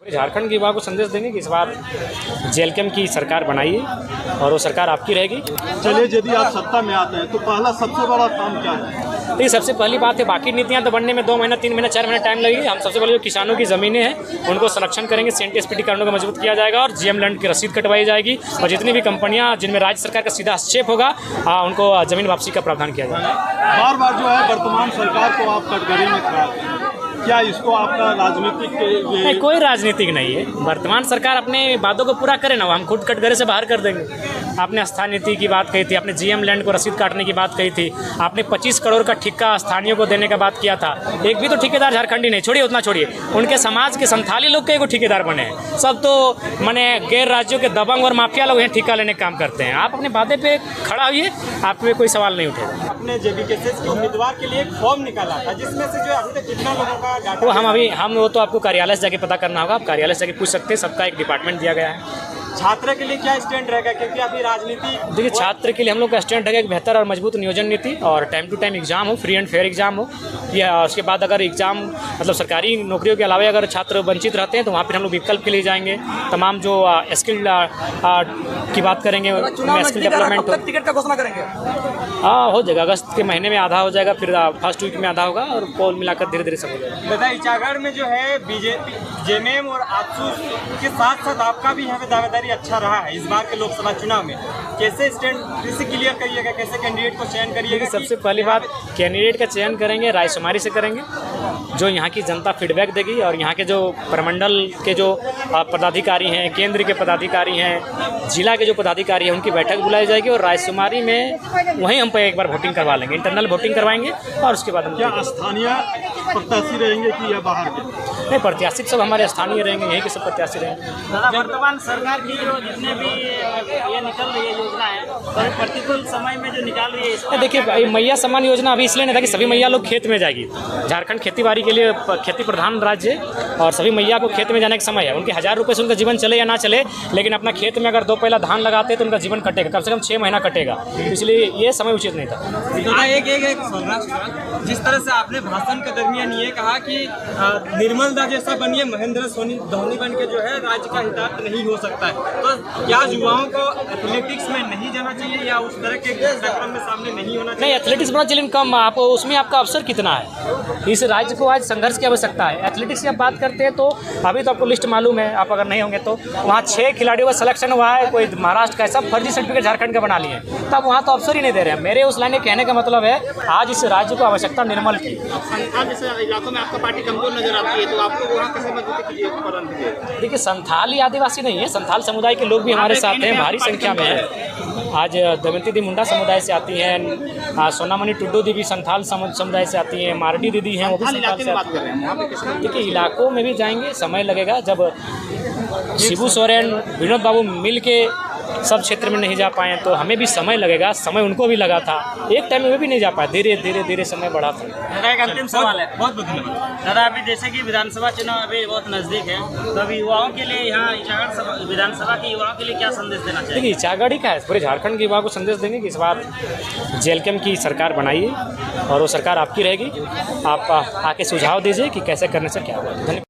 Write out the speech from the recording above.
झारखंड के युवा को संदेश देंगे कि इस बार जेएलकेएम की सरकार बनाइए और वो सरकार आपकी रहेगी। चलिए, यदि आप सत्ता में आते हैं तो पहला सबसे बड़ा काम क्या है? देखिए, सबसे पहली बात है, बाकी नीतियां तो बनने में 2 महीना 3 महीना 4 महीना टाइम लगेगी। हम सबसे पहले जो किसानों की ज़मीनें हैं उनको संरक्षण करेंगे, एसपीटी कानूनों को मजबूत किया जाएगा और जीएम लैंड की रसीद कटवाई जाएगी और जितनी भी कंपनियां जिनमें राज्य सरकार का सीधा हस्तक्षेप होगा उनको ज़मीन वापसी का प्रावधान किया जाएगा। बार बार जो है वर्तमान सरकार को आप कटघरे में खड़ा हैं, क्या इसको आपका राजनीतिक नहीं, कोई राजनीतिक नहीं है। वर्तमान सरकार अपने वादों को पूरा करे ना, हम खुद कटघरे से बाहर कर देंगे। आपने स्थानीय नीति की बात कही थी, आपने जीएम लैंड को रसीद काटने की बात कही थी, आपने 25 करोड़ का ठेका स्थानीयों को देने का बात किया था। एक भी तो ठेकेदार झारखंडी नहीं, छोड़िए उतना छोड़िए, उनके समाज के संथाली लोग के एगो ठेकेदार बने हैं। सब तो माने गैर राज्यों के दबंग और माफिया लोग हैं, ठेका लेने का काम करते हैं। आप अपने वादे पे खड़ा होइए, आप पे कोई सवाल नहीं उठेगा। अपने जेबीकेएसएस के उम्मीदवार के लिए एक फॉर्म निकाला था जिसमें से जो अभी तक कितना लोगों का वो तो आपको कार्यालय से जाके पता करना होगा। आप कार्यालय से जाके पूछ सकते हैं, सबका एक डिपार्टमेंट दिया गया है। छात्र के लिए क्या स्टैंड रहेगा, क्योंकि अभी राजनीति देखिए, छात्र के लिए हम लोग का स्टैंड रहेगा एक बेहतर और मजबूत नियोजन नीति और टाइम टू टाइम एग्जाम हो, फ्री एंड फेयर एग्जाम हो। या उसके बाद अगर एग्जाम मतलब सरकारी नौकरियों के अलावा अगर छात्र वंचित रहते हैं तो वहाँ पर हम लोग विकल्प के लिए जाएंगे। तमाम जो स्किल की बात करेंगे, स्किल डेवलपमेंट टिकट का घोषणा करेंगे। हाँ, हो जाएगा, अगस्त के महीने में आधा हो जाएगा, फिर फर्स्ट वीक में आधा होगा और पोल मिलाकर धीरे धीरे सब हो जाएगा। दादा, इचागढ़ में जो है बीजेपी, जेएमएम और आजसू के साथ साथ आपका भी यहाँ पे दावेदारी अच्छा रहा है इस बार के लोकसभा चुनाव में। कैसे स्टैंड कैसे क्लियर करिएगा, कैसे कैंडिडेट को चयन करिएगा? सबसे पहली बात, कैंडिडेट का चयन करेंगे रायशुमारी से करेंगे, जो यहाँ की जनता फीडबैक देगी और यहाँ के जो प्रमंडल के जो पदाधिकारी हैं, केंद्र के पदाधिकारी हैं, जिला के जो पदाधिकारी हैं, उनकी बैठक बुलाई जाएगी और रायशुमारी में वहीं हम पे एक बार वोटिंग करवा लेंगे, इंटरनल वोटिंग करवाएंगे और उसके बाद हम क्या स्थानीय प्रत्याशी रहेंगे कि या बाहर के? नहीं, प्रत्याशी सब हमारे स्थानीय रहेंगे, यहीं के सब प्रत्याशी रहेंगे। वर्तमान सरकार की जो जितने भी ये निकल रही है योजना है, और प्रतिकूल समय में जो निकाल रही है, देखिए, मैया सम्मान योजना अभी इसलिए नहीं था कि सभी मैया लोग खेत में जाएगी। झारखंड खेती बाड़ी के लिए खेती प्रधान राज्य है और सभी मैया को खेत में जाने का समय है। उनके 1000 रुपये से उनका जीवन चले या ना चले, लेकिन अपना खेत में अगर 2 पहला धान लगाते हैं तो उनका जीवन कटेगा, कम से कम 6 महीना कटेगा, इसलिए ये समय उचित नहीं था। जिस तरह से आपने भाषण के दरमियान ये कहा कि निर्मल दा जैसा बनिए, महेंद्र धोनी बन के जो है राज्य का हितार्थ नहीं हो सकता है, तो क्या युवाओं को एथलेटिक्स में नहीं जाना चाहिए या उस तरह के कार्यक्रम में सामने नहीं होना चाहिए? नहीं, एथलेटिक्स बना चलिए कम, आप उसमें आपका अवसर कितना है? इस राज्य को आज संघर्ष की आवश्यकता है। एथलेटिक्स की आप बात करते हैं तो अभी तो आपको लिस्ट मालूम है, आप अगर नहीं होंगे तो वहाँ 6 खिलाड़ियों का सिलेक्शन हुआ है, कोई महाराष्ट्र का, सब फर्जी सर्टिफिकेट झारखंड का बना लिए, तब वहाँ तो अवसर ही नहीं दे रहे हैं। मेरे उस लाइन कहने का मतलब है, आज इस राज्य को आवश्यकता निर्मल की। संथाल जैसे इलाकों में आपका पार्टी कमजोर नजर आती है, तो आपको वहाँ कैसे मजबूती कीजिए? देखिए, संथाली आदिवासी नहीं है, संथाल समुदाय के लोग भी हमारे साथ हैं, भारी संख्या में है। आज दमयंती दी मुंडा समुदाय से आती हैं, सोनामणि टुड्डू दी भी संथाल समुदाय से आती हैं, मारडी दीदी हैं, वो भी संथाल से आती हैं। देखिए, इलाकों में भी जाएंगे, समय लगेगा। जब शिबू सोरेन, विनोद बाबू मिल के सब क्षेत्र में नहीं जा पाए तो हमें भी समय लगेगा। समय उनको भी लगा था, एक टाइम में वे भी नहीं जा पाए, धीरे धीरे समय बढ़ा था। दादा, एक अंतिम सवाल है, बहुत धन्यवाद दादा। अभी जैसे कि विधानसभा चुनाव अभी बहुत नजदीक है, तो अभी युवाओं के लिए यहाँ इचागढ़ विधानसभा के युवाओं के लिए क्या संदेश देना चाहिए? देखिए, इचागढ़ ही का है, पूरे झारखंड के युवाओं को संदेश देंगे कि इस बार जेएलकेएम की सरकार बनाइए और वो सरकार आपकी रहेगी। आप आके सुझाव दीजिए कि कैसे करने से क्या होगा। धन्यवाद।